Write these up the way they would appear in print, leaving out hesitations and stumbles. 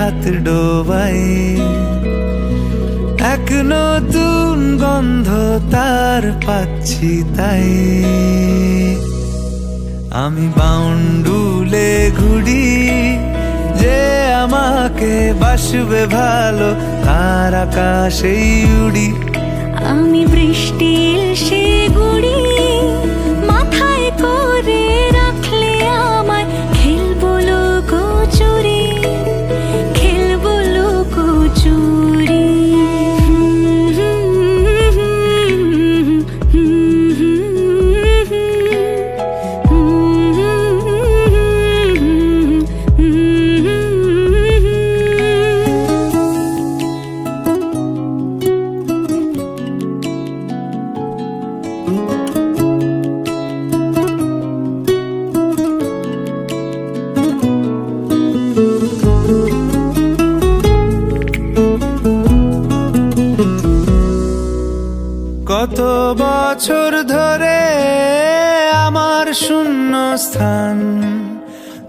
হাত ডোবাই, এক নতুন গন্ধ তার পাচ্ছি তাই। আমি বাউন্ডুলে ঘুরি, যে আমাকে বাসবে ভালো তার আকাশেই উড়ি। আমি বৃষ্টির সে গুড়ি, মাথায় করে রাখলে আমায় খেলবো লুকোচুরি, খেলবো লুকোচুরি। কত বছর ধরে আমার শূন্য স্থান,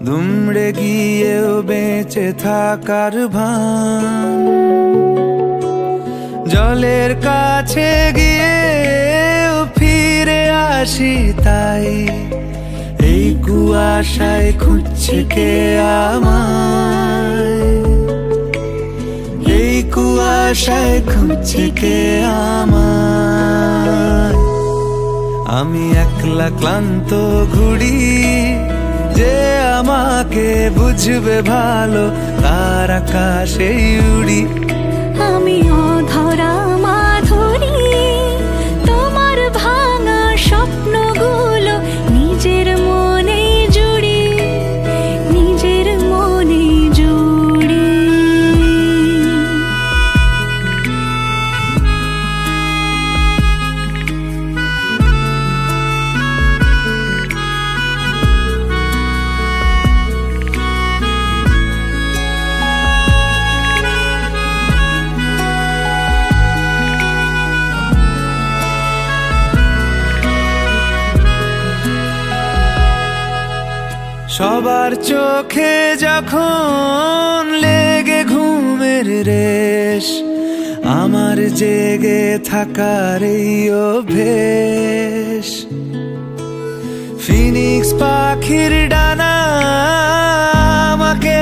দুমড়ে গিয়েও বেঁচে থাকার ভান। জলের কাছে গিয়েও ফিরে আসি তাই, এই কুয়াশায় খুঁজছে কে আমায়, এই কুয়াশায় খুঁজছে কে আমায়। আমি একলা ক্লান্ত ঘুরি, যে আমাকে বুঝবে ভালো তার আকাশেই উড়ি। আমি অধরা মাধুরী, তোমার ভাঙা স্বপ্নগুলো নিজের মনে জুড়ি, নিজের মনে জুড়ি। সবার চোখে যখন লেগে ঘুমের রেশ, আমার জেগে থাকার এই অভ্যেস। ফিনিক্স পাখির ডানা আমাকে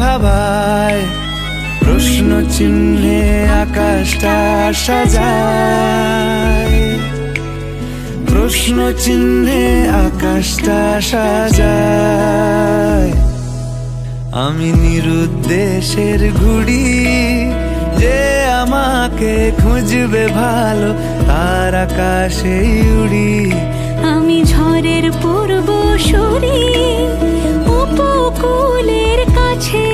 ভাবায়, প্রশ্ন চিহ্নে আকাশটা সাজায়, প্রশ্ন চিহ্নে আকাশটা সাজায়। আমি নিরুদ্দেশের ঘুড়ি, যে আমাকে খুঁজবে ভালো তার আকাশেই উড়ি। আমি ঝড়ের পূর্বসূরি, উপকূলের কাছে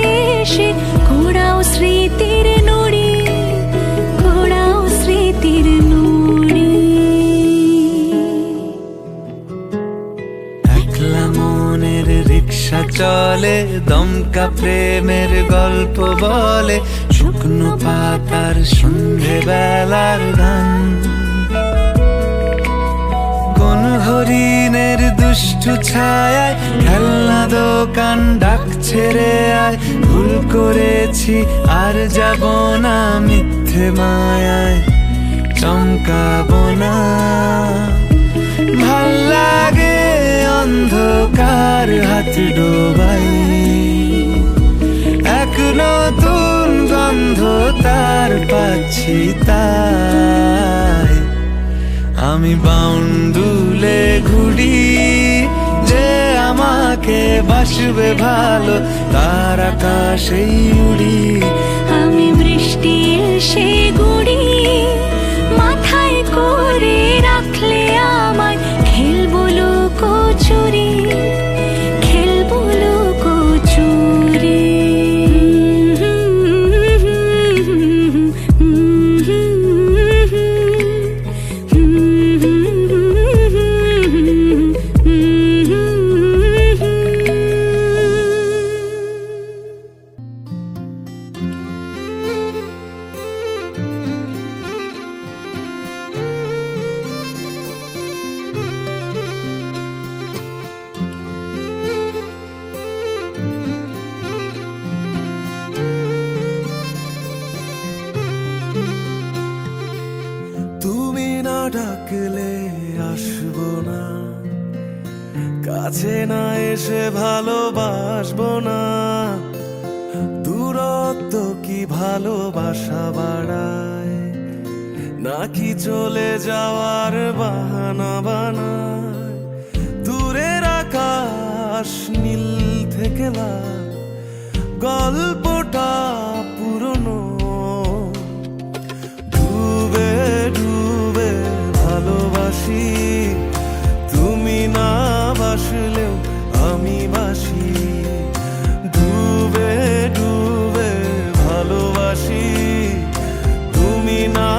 এসে ঘোড়াও স্মৃতির নুড়ি, ঘোড়াও স্মৃতির নুড়ি। একলা মনের রিক্সা চলে, দমকা প্রেমের গল্প বলে, শুকনো পাতার সন্ধে বেলার গান। কোন হরিণের দুষ্টু ছায়ায় খেলনা দোকান ডাকছে রে আয়, ভুল করেছি আর যাব না মিথ্যে মায়ায়, চমকাবো না। ভাল লাগে অন্ধকার হাত ডোবাই, এক নতুন গন্ধ তার পাচ্ছি তাই। আমি বাউন্ডুলে ঘুরি, যে আমাকে বাসবে ভালো তার আকাশেই উড়ি। আমি বৃষ্টির সে গুড়ি, মাথায় করে রাখলে আমায় খেলবো লুকোচুরি, খেলবো লুকোচুরি। কাছে না এসে ভালোবাসবো না, দূরত্ব কি ভালোবাসা বাড়ায়, নাকি চলে যাওয়ার বাহানা বানায়। দূরের আকাশ নীল থেকে লাল, গল্পটা পুরনো। ডুবে ডুবে ভালোবাসি, তুমি না বাসলেও আমি বাসি। ডুবে ডুবে ভালোবাসি, তুমি না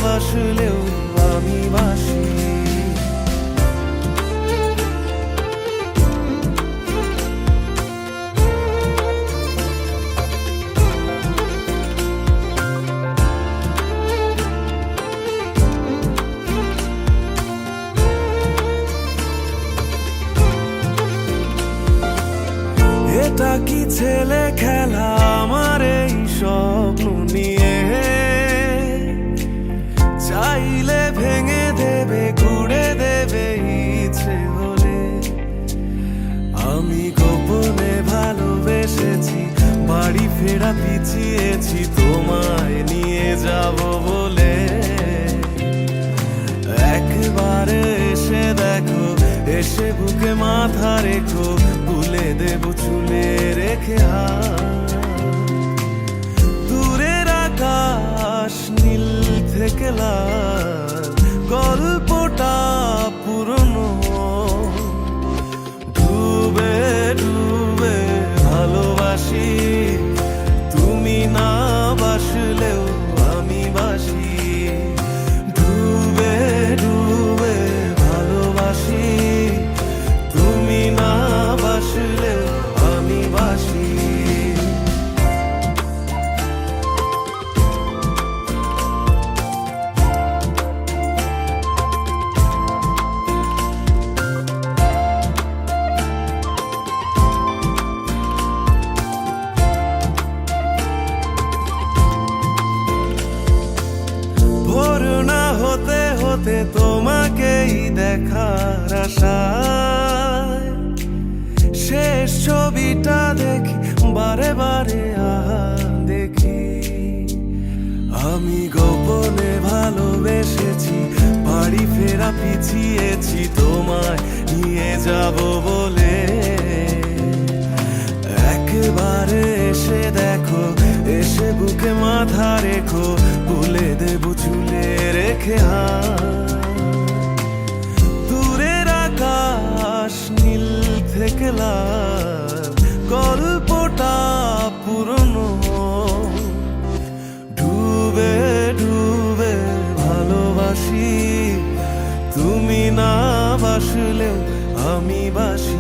বাসলেও আমি বাসি। এটা কি ছেলে খেলা আমার এই স্বপ্ন নিয়ে, চাইলে ভেঙে দেবে গুড়ে দেবে ইচ্ছে হলে। আমি গোপনে ভালোবেসেছি, বাড়ি ফেরা পিছিয়েছি তোমায় নিয়ে যাব বলে। একবারে এসে দেখো, এসে বুকে মাথা রেখো, ভুলে দেব চুলে রেখে হাত। দূরের আকাশ নীল থেকে লাল, গল্পটা পুরনো। ডুবে ডুবে ভালোবাসি, তুমি না বাসলেও আমি বাসি। ডুবে ডুবে ভালোবাসি, তুমি না বাসলেও আমি বাসি। ভোর না হতে হতে তোমাকেই দেখার আশায়, শেষ ছবিটা দেখি বারে বারে দেখি। আমি গোপনে ভালোবেসেছি, বাড়ি ফেরা পিছিয়েছি তোমায় নিয়ে যাব বলে। একবারে এসে দেখো, এসে বুকে মাথা রেখো, ভুলে দেব চুলে রেখে হাত। দূরের আকাশ নীল থেকে লাল, গল্পটা পুরনো। ডুবে ডুবে ভালোবাসি, তুমি না বাসলেও আমি বাসি।